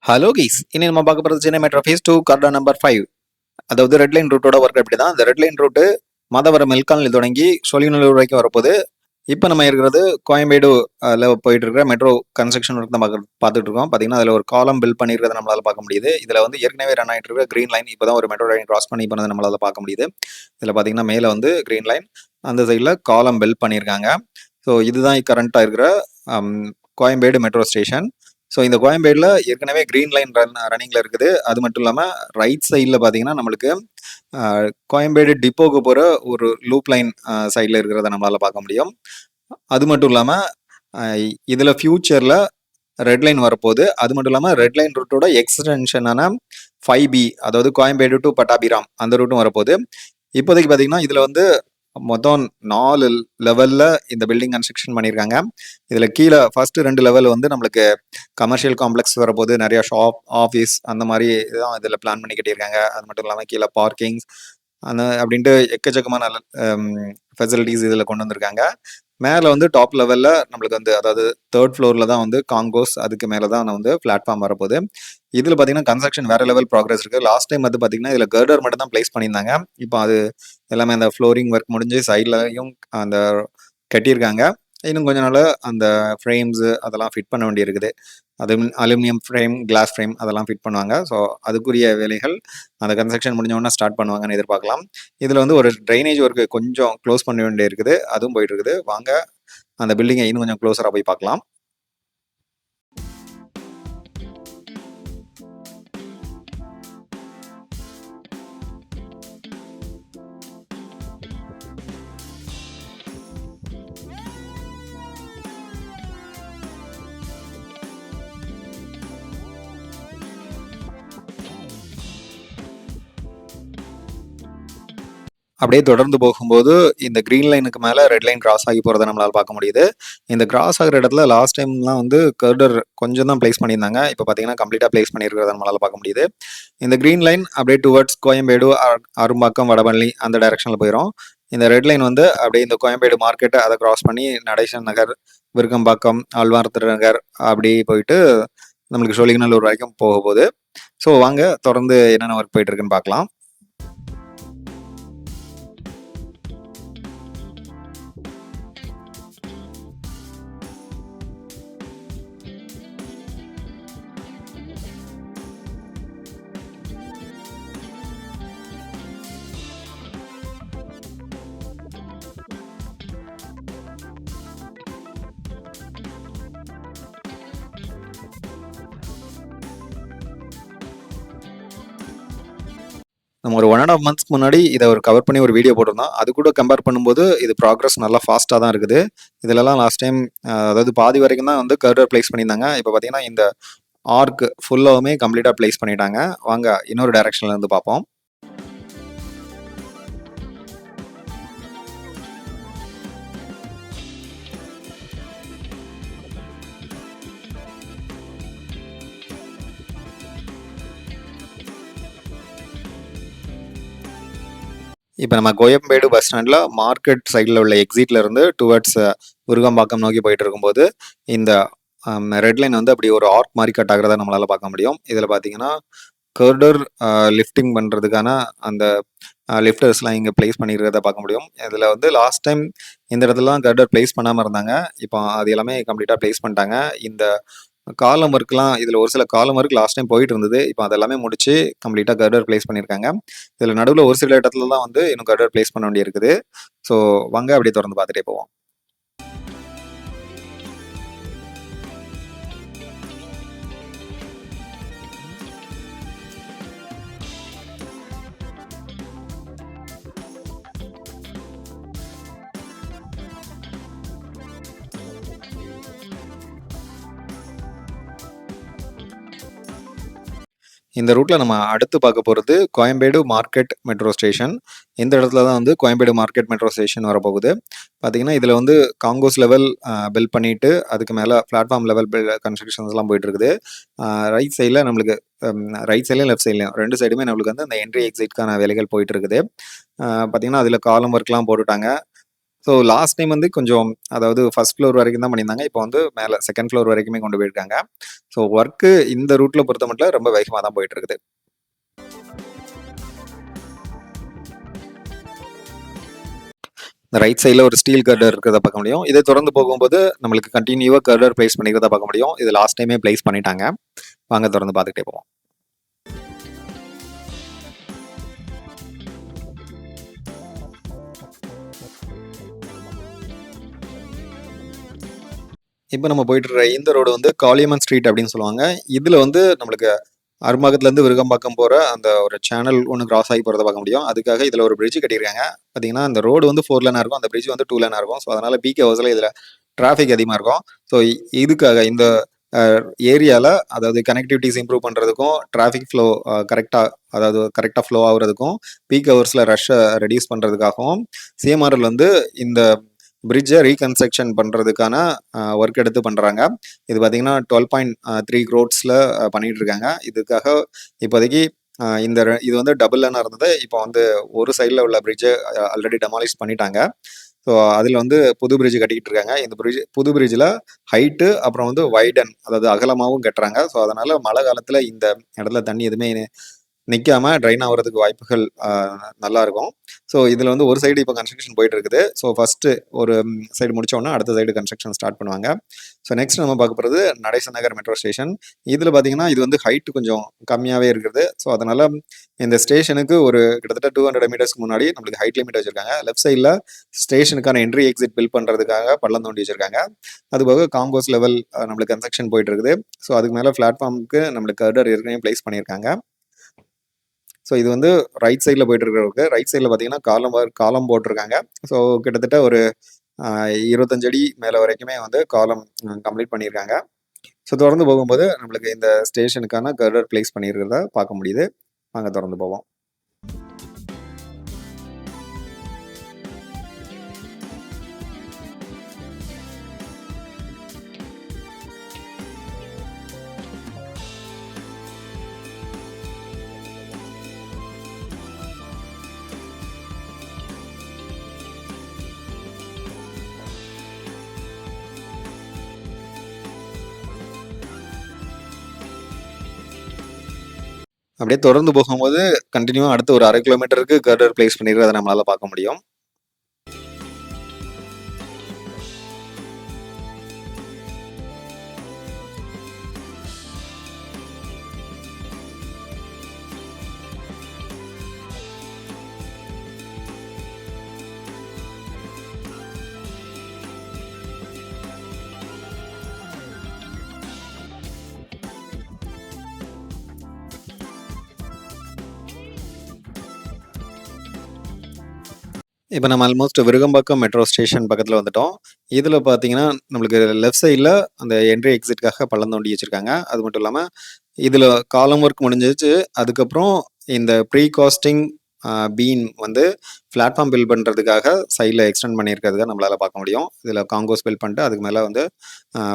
Hello guys, இனி நம்ம பார்க்க போகிறது Chennai metro face 2 corridor number 5. அதாவது ரெட் லைன் ரூட்டோட ஒர்க் அப்படி தான். அந்த ரெட் லைன் ரூட்டு மாதவரம் மெல்கானில் தொடங்கி சோழிங்கநல்லூர் வரைக்கும் வரப்போகுது. இப்போ நம்ம இருக்கிறது கோயம்பேடு போயிட்டு இருக்கிற மெட்ரோ கன்ஸ்ட்ரக்ஷன் ஒர்க் தான் பார்த்துட்டு இருக்கோம். பார்த்தீங்கன்னா அதில் ஒரு காலம் பில்ட் பண்ணியிருக்கிறத நம்மளால பார்க்க முடியுது. இதில் வந்து ஏற்கனவே ரன் ஆகிட்டு இருக்கிற கிரீன் லைன் இப்போ தான் ஒரு மெட்ரோ லைன் கிராஸ் பண்ணி போனதை நம்மளால பார்க்க முடியுது. இதில் பார்த்தீங்கன்னா மேலே வந்து கிரீன் லைன், அந்த சைடில் காலம் பில்ட் பண்ணியிருக்காங்க. ஸோ இதுதான் கரண்ட்டாக இருக்கிற கோயம்பேடு மெட்ரோ ஸ்டேஷன். ஸோ இந்த கோயம்பேடில் ஏற்கனவே க்ரீன் லைன் ரன்னிங்கில் இருக்குது. அது மட்டும் இல்லாமல் ரைட் சைடில் பார்த்தீங்கன்னா நம்மளுக்கு கோயம்பேடு டிப்போக்கு போகிற ஒரு லூப் லைன் சைடில் இருக்கிறத நம்மளால் பார்க்க முடியும். அது மட்டும் இல்லாமல் இதில் ஃபியூச்சரில் ரெட் லைன் வரப்போகுது. அது மட்டும் இல்லாமல் ரெட் லைன் ரூட்டோட எக்ஸ்டென்ஷனான 5B, அதாவது கோயம்பேடு டு பட்டாபிராம், அந்த ரூட்டும் வரப்போகுது. இப்போதைக்கு பார்த்தீங்கன்னா இதில் வந்து மொத்தம் 4 லெவலில் இந்த பில்டிங் கன்ஸ்ட்ரக்ஷன் பண்ணியிருக்காங்க. இதில் கீழே ஃபர்ஸ்ட் 2 லெவல் வந்து நம்மளுக்கு கமர்ஷியல் காம்ப்ளெக்ஸ் வரப்போது, நிறைய ஷாப், ஆஃபீஸ் அந்த மாதிரி தான் இதில் பிளான் பண்ணி கட்டியிருக்காங்க. அது மட்டும் இல்லாமல் கீழே பார்க்கிங்ஸ் அப்படின்ட்டு எக்கச்சக்கமான ஃபெசிலிட்டிஸ் இதில் கொண்டு வந்திருக்காங்க. மேலே வந்து டாப் லெவலில் நம்மளுக்கு வந்து, அதாவது 3rd ஃப்ளோரில் தான் வந்து காங்கோஸ், அதுக்கு மேலே தான் வந்து பிளாட்ஃபார்ம் வரப்போகுது. இதில் பார்த்தீங்கன்னா கன்ஸ்ட்ரக்ஷன் வேறு லெவல் ப்ராக்ரஸ் இருக்குது. லாஸ்ட் டைம் வந்து பார்த்தீங்கன்னா இதில் கர்டர் மட்டும் தான் பிளேஸ் பண்ணியிருந்தாங்க. இப்போ அது எல்லாமே அந்த ஃப்ளோரிங் ஒர்க் முடிஞ்சு சைட்லையும் அந்த கட்டியிருக்காங்க. இன்னும் கொஞ்ச நாள் அந்த ஃப்ரேம்ஸு அதெல்லாம் ஃபிட் பண்ண வேண்டியிருக்குது. அது அலுமினியம் ஃப்ரேம், கிளாஸ் ஃப்ரேம் அதெல்லாம் ஃபிட் பண்ணுவாங்க. ஸோ அதுக்குரிய வேலைகள் அந்த கன்ஸ்ட்ரக்ஷன் முடிஞ்சவொடனே ஸ்டார்ட் பண்ணுவாங்கன்னு எதிர்பார்க்கலாம். இதில் வந்து ஒரு ட்ரைனேஜ் ஒர்க்கு கொஞ்சம் க்ளோஸ் பண்ண வேண்டிய இருக்குது, அதுவும் போயிட்டு இருக்குது. வாங்க அந்த பில்டிங்கை இன்னும் கொஞ்சம் க்ளோஸராக போய் பார்க்கலாம். அப்படியே தொடர்ந்து போகும்போது இந்த கிரீன் லைனுக்கு மேலே ரெட் லைன் கிராஸ் ஆகி போகிறத நம்மளால் பார்க்க முடியுது. இந்த கிராஸ் ஆகிற இடத்துல லாஸ்ட் டைம்லாம் வந்து கர்டர் கொஞ்சம் தான் பிளேஸ் பண்ணியிருந்தாங்க. இப்போ பார்த்தீங்கன்னா கம்ப்ளீட்டாக பிளேஸ் பண்ணியிருக்கிறத நம்மளால் பார்க்க முடியுது. இந்த கிரீன் லைன் அப்படியே டுவர்ட்ஸ் கோயம்பேடு, அரும்பாக்கம், வடபழனி அந்த டைரக்ஷனில் போயிடும். இந்த ரெட் லைன் வந்து அப்படியே இந்த கோயம்பேடு மார்க்கெட்டை அதை கிராஸ் பண்ணி நடேசன் நகர், விருகம்பாக்கம், ஆழ்வார் திருநகர் அப்படி போயிட்டு நம்மளுக்கு சோழிங்கநல்லூர் வரைக்கும் போக போகுது. ஸோ வாங்க தொடர்ந்து என்னென்ன ஒர்க் போயிட்டு இருக்குன்னு பார்க்கலாம். நம்ம ஒரு 1.5 months முன்னாடி இதை ஒரு கவர் பண்ணி ஒரு வீடியோ போட்டிருந்தோம். அது கூட கம்பேர் பண்ணும்போது இது ப்ராக்ரஸ் நல்லா ஃபாஸ்ட்டாக தான் இருக்குது. இதிலலாம் லாஸ்ட் டைம் அதாவது பாதி வரைக்கும் தான் வந்து கர்டர் பிளேஸ் பண்ணியிருந்தாங்க. இப்போ பார்த்தீங்கன்னா இந்த ஆர்க் ஃபுல்லாகவுமே கம்ப்ளீட்டாக பிளேஸ் பண்ணிட்டாங்க. வாங்க இன்னொரு டைரக்ஷன்ல இருந்து பார்ப்போம். இப்போ நம்ம கோயம்பேடு பஸ் ஸ்டாண்டில் மார்க்கெட் சைடில் உள்ள எக்ஸிட்ல இருந்து டுவர்ட்ஸ் விருகம்பாக்கம் நோக்கி போயிட்டு இருக்கும்போது இந்த ரெட் லைன் வந்து அப்படி ஒரு ஆர்க் மாதிரி கட் ஆகிறத நம்மளால பார்க்க முடியும். இதில் பார்த்தீங்கன்னா கர்டர் லிஃப்டிங் பண்ணுறதுக்கான அந்த லிஃப்டர்ஸ்லாம் இங்கே பிளேஸ் பண்ணியிருக்கிறத பார்க்க முடியும். இதில் வந்து லாஸ்ட் டைம் இந்த இடத்துலலாம் கர்டர் பிளேஸ் பண்ணாமல் இருந்தாங்க. இப்போ அது எல்லாமே கம்ப்ளீட்டாக பிளேஸ் பண்ணிட்டாங்க. இந்த காலம் ஒர்க்லாம் இதில் ஒரு சில காலம் ஒர்க் லாஸ்ட் டைம் போயிட்டு இருந்தது. இப்போ அதெல்லாமே முடிச்சு கம்ப்ளீட்டாக கர்டர் பிளேஸ் பண்ணியிருக்காங்க. இதில் நடுவில் ஒரு சில இடத்துல தான் வந்து இன்னும் கர்டர் பிளேஸ் பண்ண வேண்டியிருக்குது. ஸோ வாங்க அப்படியே தொடர்ந்து பார்த்துட்டே போவோம். இந்த ரூட்ல நம்ம அடுத்து பார்க்க போகிறது கோயம்பேடு மார்க்கெட் மெட்ரோ ஸ்டேஷன். இந்த இடத்துல தான் வந்து கோயம்பேடு மார்க்கெட் மெட்ரோ ஸ்டேஷன் வரப்போகுது. பார்த்தீங்கன்னா இதில் வந்து காங்கோஸ் லெவல் பில்ட் பண்ணிட்டு அதுக்கு மேலே பிளாட்ஃபார்ம் லெவல் கன்ஸ்ட்ரக்ஷன்ஸ்லாம் போயிட்டு இருக்குது. ரைட் சைடில் நம்மளுக்கு ரைட் சைட்லையும் லெஃப்ட் சைட்லையும் 2 சைடுமே நம்மளுக்கு வந்து அந்த என்ட்ரி எக்ஸிட்கான வேலைகள் போயிட்டு இருக்குது. பார்த்தீங்கன்னா அதில் காலம் ஒர்க்லாம் போட்டுட்டாங்க. ஸோ லாஸ்ட் டைம் வந்து கொஞ்சம் அதாவது ஃபர்ஸ்ட் ஃப்ளோர் வரைக்கும் தான் பண்ணியிருந்தாங்க. இப்போ வந்து மேலே செகண்ட் ஃப்ளோர் வரைக்குமே கொண்டு போயிருக்காங்க. ஸோ ஒர்க்கு இந்த ரூட்ல பொறுத்த மட்டும் ரொம்ப வேகமாக தான் போயிட்டு இருக்குது. இந்த ரைட் சைடில் ஒரு ஸ்டீல் கர்டர் இருக்கிறத பார்க்க முடியும். இதை தொடர்ந்து போகும்போது நம்மளுக்கு கண்டினியூவாக கர்டர் பிளேஸ் பண்ணிக்கிறத பார்க்க முடியும். இது லாஸ்ட் டைமே பிளேஸ் பண்ணிட்டாங்க. வாங்க தொடர்ந்து பார்த்துக்கிட்டே போவோம். இப்போ நம்ம போயிட்டு இருக்க இந்த ரோடு வந்து காளியம்மன் ஸ்ட்ரீட் அப்படின்னு சொல்லுவாங்க. இதுல வந்து நம்மளுக்கு அரும்பாக்கத்துலேருந்து விருகம்பாக்கம் போகிற அந்த ஒரு சேனல் ஒன்று கிராஸ் ஆகி போகிறத பார்க்க முடியும். அதுக்காக இதில் ஒரு பிரிட்ஜ் கட்டியிருக்காங்க. பார்த்தீங்கன்னா அந்த ரோடு வந்து 4 லேனாக இருக்கும், அந்த பிரிட்ஜ் வந்து 2 லேனாக இருக்கும். ஸோ அதனால் பீக் ஹவர்ஸில் இதில் டிராஃபிக் அதிகமாக இருக்கும். ஸோ இதுக்காக இந்த ஏரியாவில் அதாவது கனெக்டிவிட்டிஸ் இம்ப்ரூவ் பண்ணுறதுக்கும் டிராஃபிக் ஃப்ளோ கரெக்டாக ஃப்ளோ ஆகுறதுக்கும் பீக் ஹவர்ஸில் ரஷ்ஷை ரெடியூஸ் பண்ணுறதுக்காகவும் சிஎம்ஆர்எல் வந்து இந்த பிரிட்ஜை ரீகன்ஸ்ட்ரக்ஷன் பண்ணுறதுக்கான ஒர்க் எடுத்து பண்ணுறாங்க. இது பார்த்தீங்கன்னா 12.3 crores பண்ணிட்டு இருக்காங்க. இதுக்காக இப்போதைக்கு இது வந்து டபுள் லேனாக இருந்தது. இப்போ வந்து ஒரு சைடில் உள்ள பிரிட்ஜை ஆல்ரெடி டெமாலிஷ் பண்ணிட்டாங்க. ஸோ அதில் வந்து புது பிரிட்ஜ் கட்டிக்கிட்டு இருக்காங்க. இந்த புது பிரிட்ஜில் ஹைட்டு அப்புறம் வந்து வைடன் அதாவது அகலமாகவும் கட்டுறாங்க. ஸோ அதனால் மழை காலத்தில் இந்த இடத்துல தண்ணி எதுவுமே நிற்காம ட்ரைன் ஆகிறதுக்கு வாய்ப்புகள் நல்லா இருக்கும். ஸோ இதில் வந்து ஒரு சைடு இப்போ கன்ஸ்ட்ரக்ஷன் போயிட்டு இருக்குது. ஸோ ஃபர்ஸ்ட் ஒரு சைடு முடிச்சோன்னா அடுத்த சைடு கன்ஸ்ட்ரக்ஷன் ஸ்டார்ட் பண்ணுவாங்க. ஸோ நெக்ஸ்ட் நம்ம பார்க்க போகிறது நடேசன் நகர் மெட்ரோ ஸ்டேஷன். இதில் பார்த்தீங்கன்னா இது வந்து ஹைட்டு கொஞ்சம் கம்மியாகவே இருக்குது. ஸோ அதனால இந்த ஸ்டேஷனுக்கு ஒரு கிட்டத்தட்ட 200 மீட்டர்ஸ்க்கு முன்னாடி நம்மளுக்கு ஹைட் லிமிட் வச்சிருக்காங்க. லெஃப்ட் சைடில் ஸ்டேஷனுக்கான என்ட்ரி எக்ஸிட் பில் பண்ணுறதுக்காக பள்ளம் தோண்டி வச்சிருக்காங்க. அதுபோக காம்போஸ் லெவல் நம்மளுக்கு கன்ஸ்ட்ரக்ஷன் போயிட்டு இருக்குது. ஸோ அதுக்கு மேலே பிளாட்ஃபார்முக்கு நம்மளுக்கு கர்டர் ஏற்கனவே பிளேஸ் பண்ணியிருக்காங்க. ஸோ இது வந்து ரைட் சைடில் போயிட்டு இருக்கிறவருக்கு ரைட் சைடில் பார்த்தீங்கன்னா காலம் போட்டிருக்காங்க. ஸோ கிட்டத்தட்ட ஒரு 25 அடி மேலே வரைக்குமே வந்து காலம் கம்ப்ளீட் பண்ணியிருக்காங்க. ஸோ தொடர்ந்து போகும்போது நம்மளுக்கு இந்த ஸ்டேஷனுக்கான கர்டர் பிளேஸ் பண்ணியிருக்கிறத பார்க்க முடியுது. வாங்க தொடர்ந்து போவோம். அப்படியே தொடர்ந்து போகும்போது கண்டினியூவா அடுத்த ஒரு 1/2 கிலோமீட்டருக்கு கர்டர் பிளேஸ் பண்ணியிருக்கிறத நம்மளால பார்க்க முடியும். இப்போ நம்ம ஆல்மோஸ்ட் விருகம்பாக்கம் மெட்ரோ ஸ்டேஷன் பக்கத்தில் வந்துட்டோம். இதில் பார்த்தீங்கன்னா நம்மளுக்கு லெஃப்ட் சைடில் அந்த என்ட்ரி எக்ஸிட்காக பள்ளம் தோண்டி வச்சுருக்காங்க. அது மட்டும் இல்லாமல் இதில் காலம் ஒர்க் முடிஞ்சிச்சு. அதுக்கப்புறம் இந்த ப்ரீ காஸ்டிங் பீம் வந்து பிளாட்ஃபார்ம் பில்ட் பண்ணுறதுக்காக சைடில் எக்ஸ்டெண்ட் பண்ணியிருக்கிறதுக்காக நம்மளால் பார்க்க முடியும். இதில் காங்கோஸ் பில்ட் பண்ணிட்டு அதுக்கு மேலே வந்து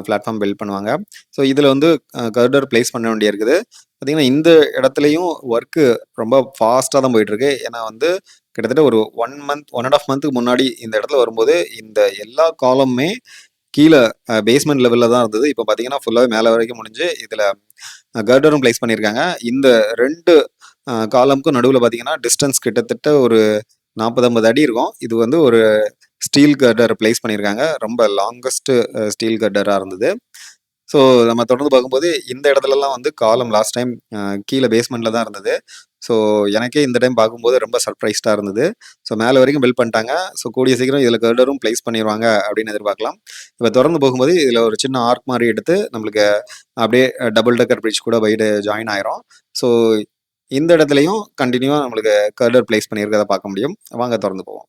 பிளாட்ஃபார்ம் பில்ட் பண்ணுவாங்க. ஸோ இதில் வந்து கர்டர் பிளேஸ் பண்ண வேண்டிய இருக்குது. பார்த்தீங்கன்னா இந்த இடத்துலையும் ஒர்க்கு ரொம்ப ஃபாஸ்ட்டாக தான் போயிட்டுருக்கு. ஏன்னா வந்து கிட்டத்தட்ட ஒரு 1.5 மந்த்துக்கு முன்னாடி இந்த இடத்துல வரும்போது இந்த எல்லா காலமுமே கீழே பேஸ்மெண்ட் லெவலில் தான் இருந்தது. இப்போ பார்த்தீங்கன்னா ஃபுல்லாகவே மேலே வரைக்கும் முடிஞ்சு இதில் கர்டரும் பிளேஸ் பண்ணியிருக்காங்க. இந்த 2 காலமுக்கும் நடுவில் பார்த்தீங்கன்னா டிஸ்டன்ஸ் கிட்டத்தட்ட ஒரு 40-50 அடி இருக்கும். இது வந்து ஒரு ஸ்டீல் கர்டர் பிளேஸ் பண்ணியிருக்காங்க. ரொம்ப லாங்கஸ்ட் ஸ்டீல் கர்டராக இருந்தது. ஸோ நம்ம தொடர்ந்து பார்க்கும்போது இந்த இடத்துலலாம் வந்து காலம் லாஸ்ட் டைம் கீழே பேஸ்மெண்ட்டில் தான் இருந்தது. ஸோ எனக்கே இந்த டைம் பார்க்கும்போது ரொம்ப சர்ப்ரைஸ்டாக இருந்தது. ஸோ மேலே வரைக்கும் பில்ட் பண்ணிட்டாங்க. ஸோ கூடிய சீக்கிரம் இதில் கர்டரும் பிளேஸ் பண்ணிடுவாங்க அப்படின்னு எதிர்பார்க்கலாம். இப்போ தொடர்ந்து போகும்போது இதில் ஒரு சின்ன ஆர்க் மாதிரி எடுத்து நம்மளுக்கு அப்படியே டபுள் டெக்கர் பிரிட்ஜ் கூட வைடு ஜாயின் ஆயிரும். ஸோ இந்த இடத்துலையும் கண்டினியூவாக நம்மளுக்கு கர்டர் பிளேஸ் பண்ணியிருக்கிறத பார்க்க முடியும். வாங்க தொடர்ந்து போவோம்.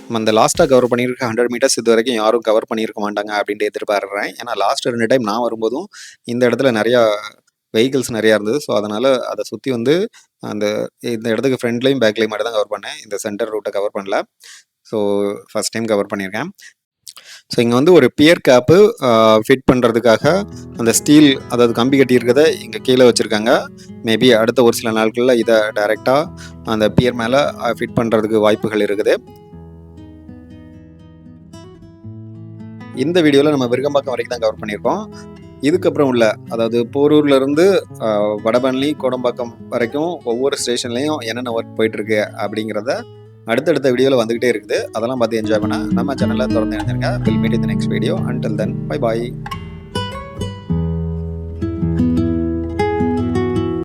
நம்ம அந்த லாஸ்ட்டாக கவர் பண்ணியிருக்க 100 மீட்டர்ஸ் இது வரைக்கும் யாரும் கவர் பண்ணியிருக்க மாட்டாங்க அப்படின்ட்டு எதிர்பார்க்குறேன். ஏன்னா லாஸ்ட் 2 டைம் நான் வரும்போதும் இந்த இடத்துல நிறையா வெஹிக்கிள்ஸ் நிறையா இருந்தது. ஸோ அதனால் அதை சுற்றி வந்து அந்த இந்த இடத்துக்கு ஃப்ரண்ட்லேயும் பேக்லேயும் மட்டும் தான் கவர் பண்ணேன். இந்த சென்டர் ரூட்டை கவர் பண்ணல. ஸோ ஃபஸ்ட் டைம் கவர் பண்ணியிருக்கேன். ஸோ இங்கே வந்து ஒரு பியர் கேப்பு ஃபிட் பண்ணுறதுக்காக அந்த ஸ்டீல், அதாவது கம்பி கட்டி இருக்கிறத இங்கே கீழே வச்சுருக்காங்க. மேபி அடுத்த ஒரு சில நாட்களில் இதை டைரெக்டாக அந்த பியர் மேலே ஃபிட் பண்ணுறதுக்கு வாய்ப்புகள் இருக்குது. இந்த வீடியோவில் நம்ம விருகம்பாக்கம் வரைக்கும் தான் கவர் பண்ணியிருக்கோம். இதுக்கப்புறம் உள்ள, அதாவது போரூர்லேருந்து வடபழனி கோடம்பாக்கம் வரைக்கும் ஒவ்வொரு ஸ்டேஷன்லேயும் என்னென்ன ஒர்க் போயிட்டுருக்கு அப்படிங்கிறத அடுத்தடுத்த வீடியோவில் வந்துக்கிட்டே இருக்குது. அதெல்லாம் பார்த்து என்ஜாய் பண்ண நம்ம சேனலில் தொடர்ந்து இணைஞ்சிருங்க. Will meet in the next video. Until then bye bye.